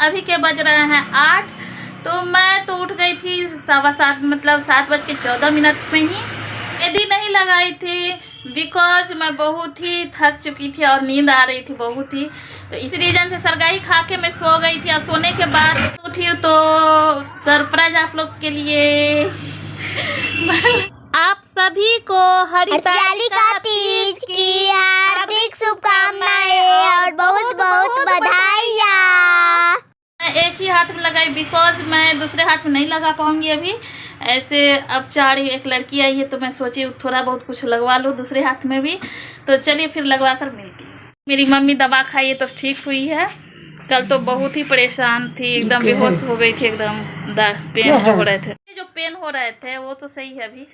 अभी के बज रहे हैं 8। तो मैं तो उठ गई थी 7:15 मतलब 7:14 में ही। मेहंदी नहीं लगाई थी बिकॉज मैं बहुत ही थक चुकी थी और नींद आ रही थी बहुत ही। तो इस रीजन से सरगाई खा के मैं सो गई थी और सोने के बाद उठी तो सरप्राइज आप लोग के लिए। आप सभी को हरितालिका तीज की हार्दिक शुभकामनाएं और बहुत बहुत बधाइयाँ। मैं एक ही हाथ में लगाई बिकॉज मैं दूसरे हाथ में नहीं लगा पाऊंगी अभी। ऐसे अब एक लड़की आई है तो मैं सोची थोड़ा बहुत कुछ लगवा लूँ दूसरे हाथ में भी। तो चलिए फिर लगवा कर मिलती हूँ। मेरी मम्मी दवा खाई है तो ठीक हुई है। कल तो बहुत ही परेशान थी, एकदम बेहोश हो गई थी, एकदम पेन जो हो रहे थे, जो पेन हो रहे थे वो तो सही है अभी।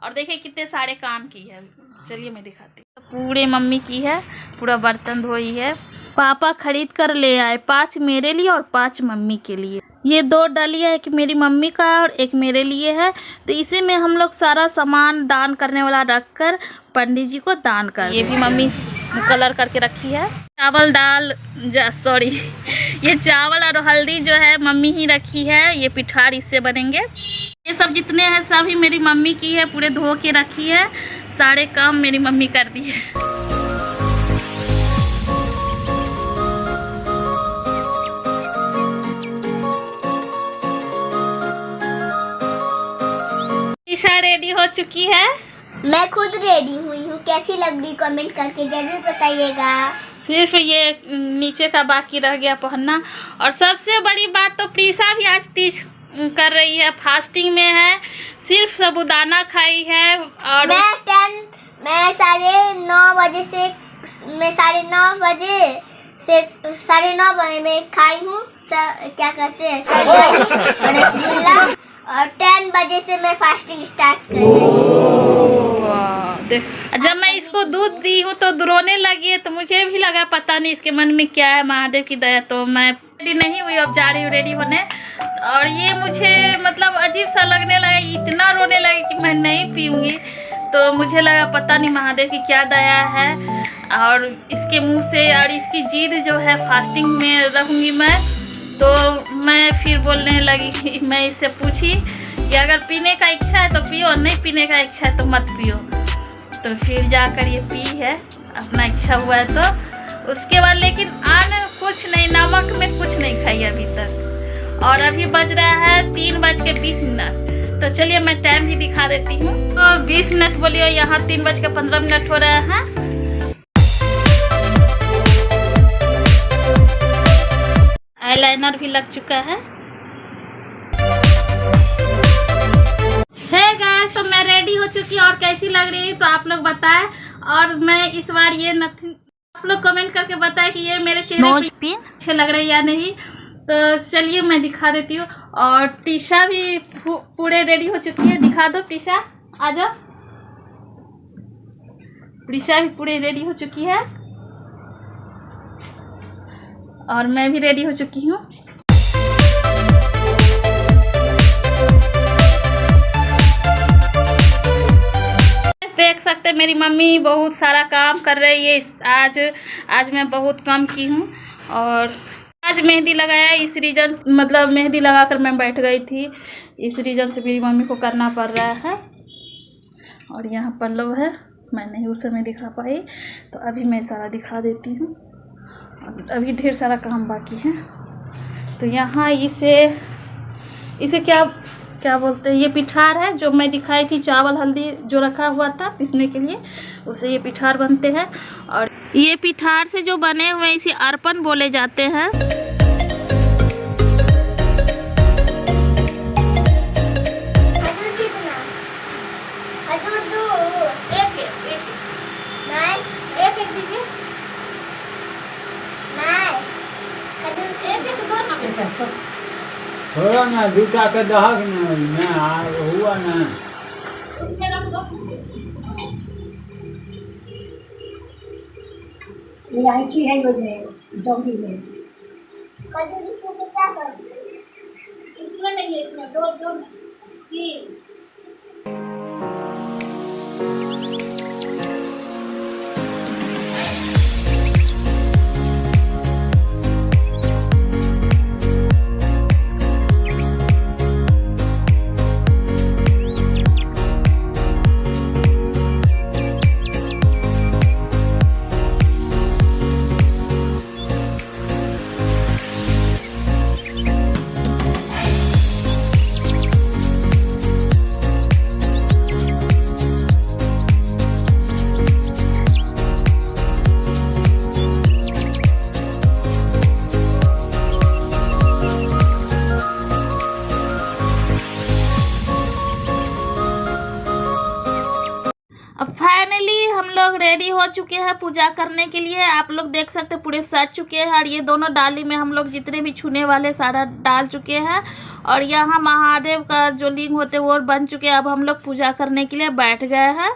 और देखिए कितने सारे काम की है। चलिए मैं दिखाती हूँ। पूरे मम्मी की है, पूरा बर्तन धोई है। पापा खरीद कर ले आए 5 मेरे लिए और 5 मम्मी के लिए। ये 2 डलिया, एक मेरी मम्मी का और एक मेरे लिए है। तो इसी में हम लोग सारा सामान दान करने वाला रख कर पंडित जी को दान कर। ये भी मम्मी कलर करके रखी है। चावल दाल सॉरी ये चावल और हल्दी जो है मम्मी ही रखी है। ये पिठार इससे बनेंगे। ये सब जितने हैं सभी मेरी मम्मी की है, पूरे धो के रखी है। सारे काम मेरी मम्मी कर दी है। ईशा रेडी हो चुकी है। मैं खुद रेडी हुई हूँ। कैसी लग रही कमेंट करके जरूर बताइएगा। सिर्फ ये नीचे का बाकी रह गया पहनना। और सबसे बड़ी बात तो प्रीशा भी आज तीज कर रही है, फास्टिंग में है, सिर्फ साबूदाना खाई है। और मैं 9:30 बजे से 9:30 में खाई हूँ। क्या कहते हैं और रसगुल्ला। और 10 बजे से मैं फास्टिंग स्टार्ट कर रही हूँ। जब मैं इसको दूध दी हूँ तो रोने लगी है, तो मुझे भी लगा पता नहीं इसके मन में क्या है, महादेव की दया। तो मैं रेडी नहीं हुई, अब जा रही हूँ रेडी होने। और ये मुझे मतलब अजीब सा लगने लगा, इतना रोने लगी कि मैं नहीं पीऊँगी। तो मुझे लगा पता नहीं महादेव की क्या दया है। और इसके मुंह से और इसकी जिद जो है फास्टिंग में रहूँगी मैं। तो मैं फिर बोलने लगी कि मैं इससे पूछी कि अगर पीने का इच्छा है तो पियो, नहीं पीने का इच्छा है तो मत पियो। तो फिर जाकर ये पी है, अपना इच्छा हुआ है तो। उसके बाद लेकिन कुछ नहीं, नमक में कुछ नहीं खाई अभी तक। और अभी बज रहा है 3:20। तो चलिए मैं टाइम भी दिखा देती हूँ। तो 20 मिनट बोलियो, यहाँ 3:15 हो रहे हैं। आईलाइनर भी लग चुका है। हे गाइस, तो मैं रेडी हो चुकी और कैसी लग रही है तो आप लोग बताएं। और मैं इस बार ये आप लोग कमेंट करके बताएं कि ये मेरे चेहरे पे अच्छे लग रहे हैं या नहीं। तो चलिए मैं दिखा देती हूँ। और प्रीशा भी पूरे रेडी हो चुकी है। दिखा दो प्रीशा, आ जाओ। प्रीशा भी पूरे रेडी हो चुकी है और मैं भी रेडी हो चुकी हूँ। देख सकते मेरी मम्मी बहुत सारा काम कर रही है। आज मैं बहुत कम की हूँ। और आज मेहंदी लगाया, इस रीजन मतलब मेहंदी लगाकर मैं बैठ गई थी, इस रीजन से मेरी मम्मी को करना पड़ रहा है। और यहाँ पल्लव है, मैं नहीं उस समय दिखा पाई, तो अभी मैं सारा दिखा देती हूँ। अभी ढेर सारा काम बाकी है। तो यहाँ इसे क्या बोलते हैं, ये पिठार है जो मैं दिखाई थी, चावल हल्दी जो रखा हुआ था पीसने के लिए, उसे ये पिठार बनते हैं। और ये पिठार से जो बने हुए इसे अर्पण बोले जाते हैं। थोड़ा ना जूता के दहक ना हुआ ना। इलायची है दौड़ी में। इसमें नहीं है, इसमें दो 3। फाइनली हम लोग रेडी हो चुके हैं पूजा करने के लिए। आप लोग देख सकते हैं पूरे सज चुके हैं और ये दोनों डाली में हम लोग जितने भी छूने वाले सारा डाल चुके हैं और यहाँ महादेव का जो लिंग होते हैं वो बन चुके हैं। अब हम लोग पूजा करने के लिए बैठ गए हैं।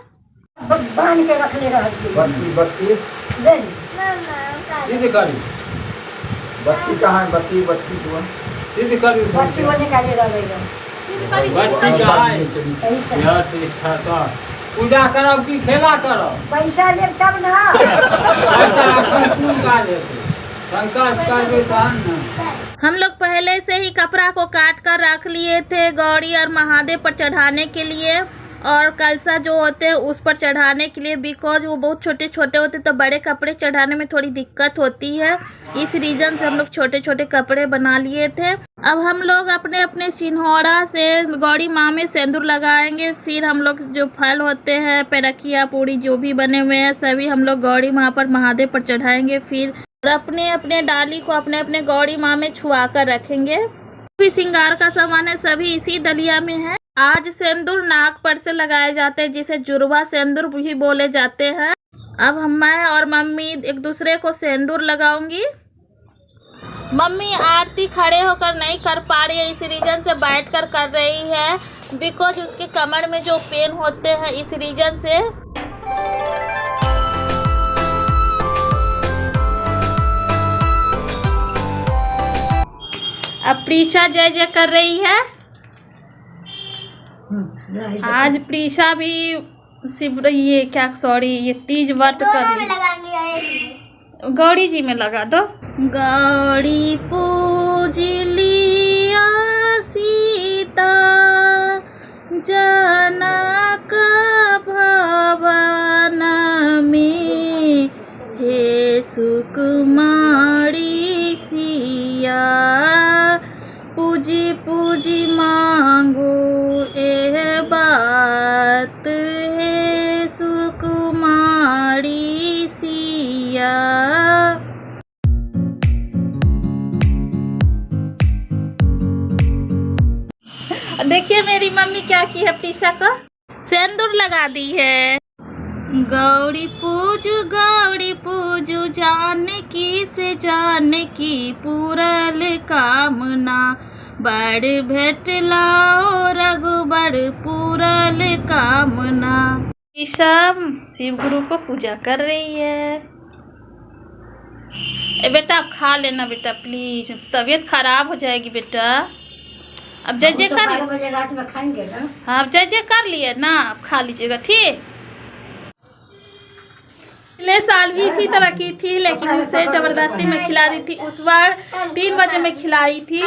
बांध के रख ले रहती बत्ती बत्ती ले सीधी करी। बत्ती कहाँ है? बत्ती बत्ती जो है सीधी करी। बत्ती वो निकाले रहेगा बत्ती कहाँ है? यह प्रतिष्ठा का पूजा करब की खेला करब? पैसा ले तब ना ऐसा अखन कौन का लेते? संकल्प करबे तहन ना। हम लोग पहले से ही कपड़ा को काट कर रख लिए थे गौरी और महादेव पर चढ़ाने के लिए और कलसा जो होते हैं उस पर चढ़ाने के लिए, बिकॉज वो बहुत छोटे छोटे होते तो बड़े कपड़े चढ़ाने में थोड़ी दिक्कत होती है। इस रीजन से हम लोग छोटे छोटे कपड़े बना लिए थे। अब हम लोग अपने अपने सिन्होरा से गौरी माँ में सिंदूर लगाएंगे। फिर हम लोग जो फल होते हैं पेड़किया पूड़ी जो भी बने हुए हैं सभी हम लोग गौरी माँ पर महादेव पर चढ़ाएंगे। फिर अपने अपने डाली को अपने अपने गौरी माँ में छुआ कर रखेंगे। भी श्रृंगार का सामान है सभी इसी डलिया में है। आज सिंदूर नाक पर से लगाए जाते हैं जिसे जुड़वा सिंदूर भी बोले जाते हैं। अब मैं और मम्मी एक दूसरे को सिंदूर लगाऊंगी। मम्मी आरती खड़े होकर नहीं कर पा रही है, इस रीजन से बैठकर कर रही है बिकॉज उसके कमर में जो पेन होते हैं इस रीजन से। अब प्रीशा जय जय कर रही है। आज प्रीशा भी शिव ये क्या ये तीज व्रत कर ली। गौरी जी में लगा दो। गौरी पूज लिया सीता जनक भवन में, हे सुकुमारी सिया पूजी पूजी मांगो ए बात, है सुकुमारी सिया। देखिए मेरी मम्मी क्या की है, प्रीशा को सिंदूर लगा दी है। गौरी पूजू जानकी से जानकी पूरल कामना, बड़ भेट लाओ रघुबर पूरल कामना। ईशा शिव गुरु को पूजा कर रही है। ए बेटा आप खा लेना बेटा प्लीज, तबीयत खराब हो जाएगी बेटा। अब जय जय कर रात में खाएंगे ना। हाँ जय जय कर लिए ना, आप खा लीजिएगा ठीक। पिछले साल भी इसी तरह की थी लेकिन उसे जबरदस्ती में खिला दी थी। उस बार 3 बजे में खिलाई थी,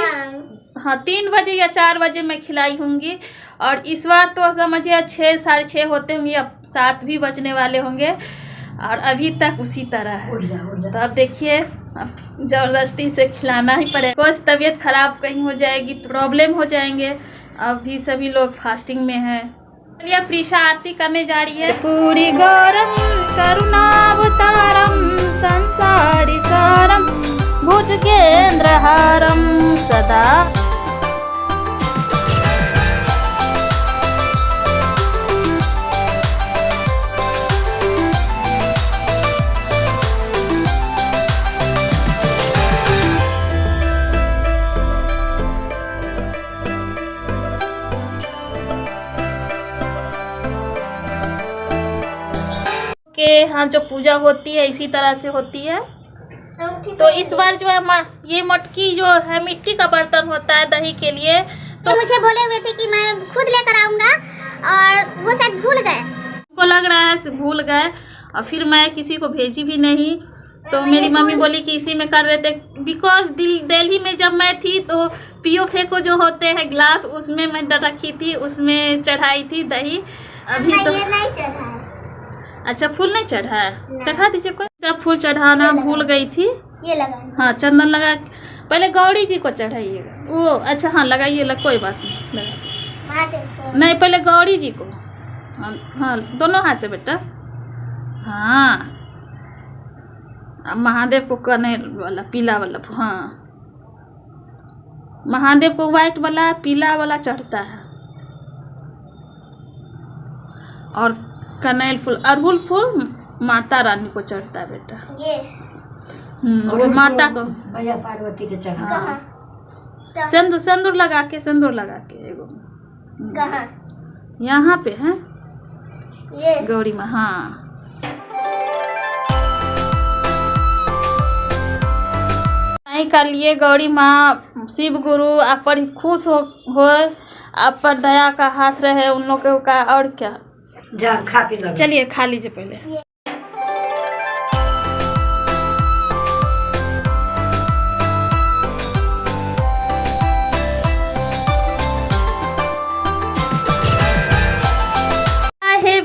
हाँ 3 बजे या 4 बजे में खिलाई होंगी। और इस बार तो समझिए 6 साढ़े 6 होते होंगे, अब 7 भी बजने वाले होंगे और अभी तक उसी तरह है। तो अब देखिए अब ज़बरदस्ती से खिलाना ही पड़ेगा। कुछ तबीयत खराब कहीं हो जाएगी तो प्रॉब्लम हो जाएंगे। अभी सभी लोग फास्टिंग में हैं। चलिए प्रीशा आरती करने जा रही है। पूरी गौरम करुणावतारम संसारी सारम भुजगेंद्रहारम सदा। के हाँ जो पूजा होती है इसी तरह से होती है। तो इस बार जो है ये मटकी जो है मिट्टी का बर्तन होता है दही के लिए। तो मुझे बोले हुए थे कि मैं खुद लेकर आऊंगा और वो शायद भूल गए। को लग रहा है भूल गए और फिर मैं किसी को भेजी भी नहीं। तो मेरी मम्मी बोली कि इसी में कर देते, बिकॉज दिल्ली में जब मैं थी तो पियो फेंको जो होते हैं ग्लास उसमें मैं रखी थी, उसमें चढ़ाई थी दही। अभी तो ये नहीं चढ़ा है। अच्छा फूल नहीं चढ़ा है, चढ़ा दीजिए कोई। सब फूल चढ़ाना भूल गई थी। ये लगा हाँ चंदन लगा पहले गौरी जी को चढ़ाइएगा वो। अच्छा हाँ लगाइए, कोई बात नहीं लगा। नहीं पहले गौरी जी को, हाँ दोनों हाथ से बेटा। हाँ अब महादेव को करने वाला पीला वाला, हाँ महादेव को व्हाइट वाला पीला वाला चढ़ता है। और कनैल फूल, अड़हुल फूल माता रानी को चढ़ता है बेटा। ये वो माता को भैया पार्वती के चढ़ा। कहाँ सिंदूर सिंदूर लगा के एगो कहाँ यहाँ पे है ये गौरी माँ। हाँ कर लिए गौरी माँ, शिव गुरु आप पर खुश हो आप पर दया का हाथ रहे उन लोगों का। और क्या, जा खा पी लो। चलिए खा लीजिए पहले।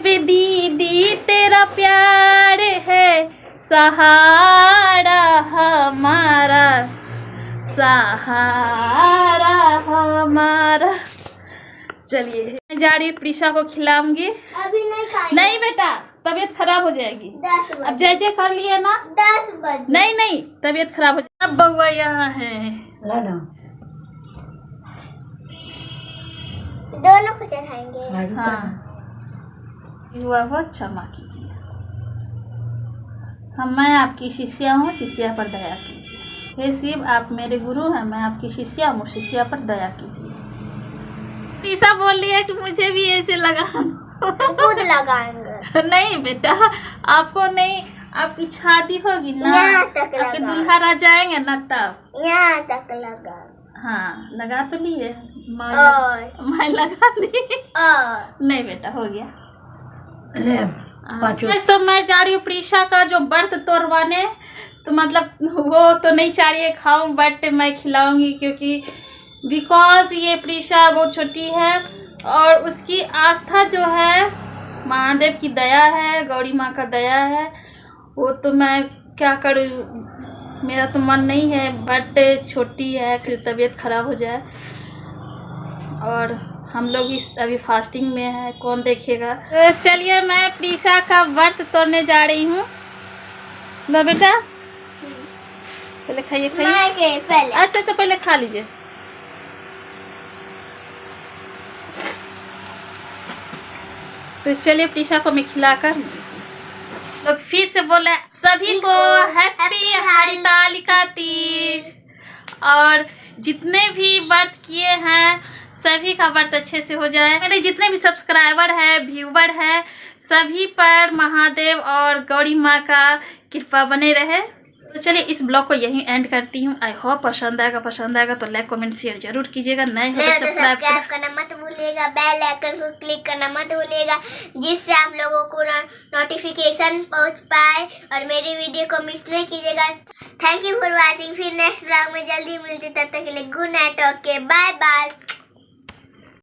दीदी तेरा प्यार है सहारा हमारा, सहारा हमारा। चलिए मैं जा रही हूँ, प्रीशा को खिलाऊंगी। अभी नहीं खाएंगे। नहीं बेटा, तबीयत खराब हो जाएगी। 10 अब बजे। जय कर लिए ना। 10 बजे। नहीं तबीयत खराब हो जाएगी। अब बउआ यहाँ है। ला ना। दोनों को चढ़ाएंगे। हाँ हुआ बहुत क्षमा कीजिए। मैं आपकी शिष्या हूँ, शिष्या पर दया कीजिए। हे शिव आप मेरे गुरु हैं, मैं आपकी शिष्या हूँ, शिष्या पर दया कीजिए। प्रीशा बोल रही है कि मुझे भी ऐसे लगा। खुद लगाएंगे। नहीं बेटा आपको नहीं, आपकी शादी होगी ना, यहाँ तक आपके लगा। दुल्हा आ जाएंगे ना तब। यहाँ तक लगा। हाँ लगा तो लिए, और मैं लगा दी। और नहीं बेटा हो गया। ले पाँचों। तो मैं जा रही हूँ प्रीशा का जो व्रत तोड़वाने, तो मतलब वो तो नहीं चाह रही है खाऊं, बट मैं खिलाऊंगी क्योंकि बिकॉज ये प्रीशा बहुत छोटी है और उसकी आस्था जो है महादेव की दया है, गौरी माँ का दया है। वो तो मैं क्या करूँ, मेरा तो मन नहीं है, बट छोटी है, तबीयत खराब हो जाए। और हम लोग इस अभी फास्टिंग में है, कौन देखेगा। तो चलिए मैं प्रीशा का व्रत तोड़ने जा रही हूँ। लो बेटा पहले खाइए पहले। अच्छा पहले खा लीजिए। तो चलिए प्रीशा को मैं खिलाकर तो फिर से बोले सभी को हैप्पी हरितालिका तीज। और जितने भी व्रत किए हैं सभी का व्रत अच्छे से हो जाए। मेरे जितने भी सब्सक्राइबर है, व्यूवर है, सभी पर महादेव और गौरी माँ का कृपा बने रहे। तो चलिए इस ब्लॉग को यहीं एंड करती हूँ। आई होप पसंद आएगा तो लाइक कमेंट शेयर जरूर कीजिएगा। नए हो तो सब्सक्राइब करना मत भूलिएगा, बेल आइकन को क्लिक करना मत भूलिएगा, जिससे आप लोगों को नोटिफिकेशन पहुंच पाए और मेरी वीडियो को मिस नहीं कीजिएगा। Thank you for watching. फिर नेक्स्ट ब्लॉग में जल्दी मिलती, तब तक के लिए good night, okay bye bye.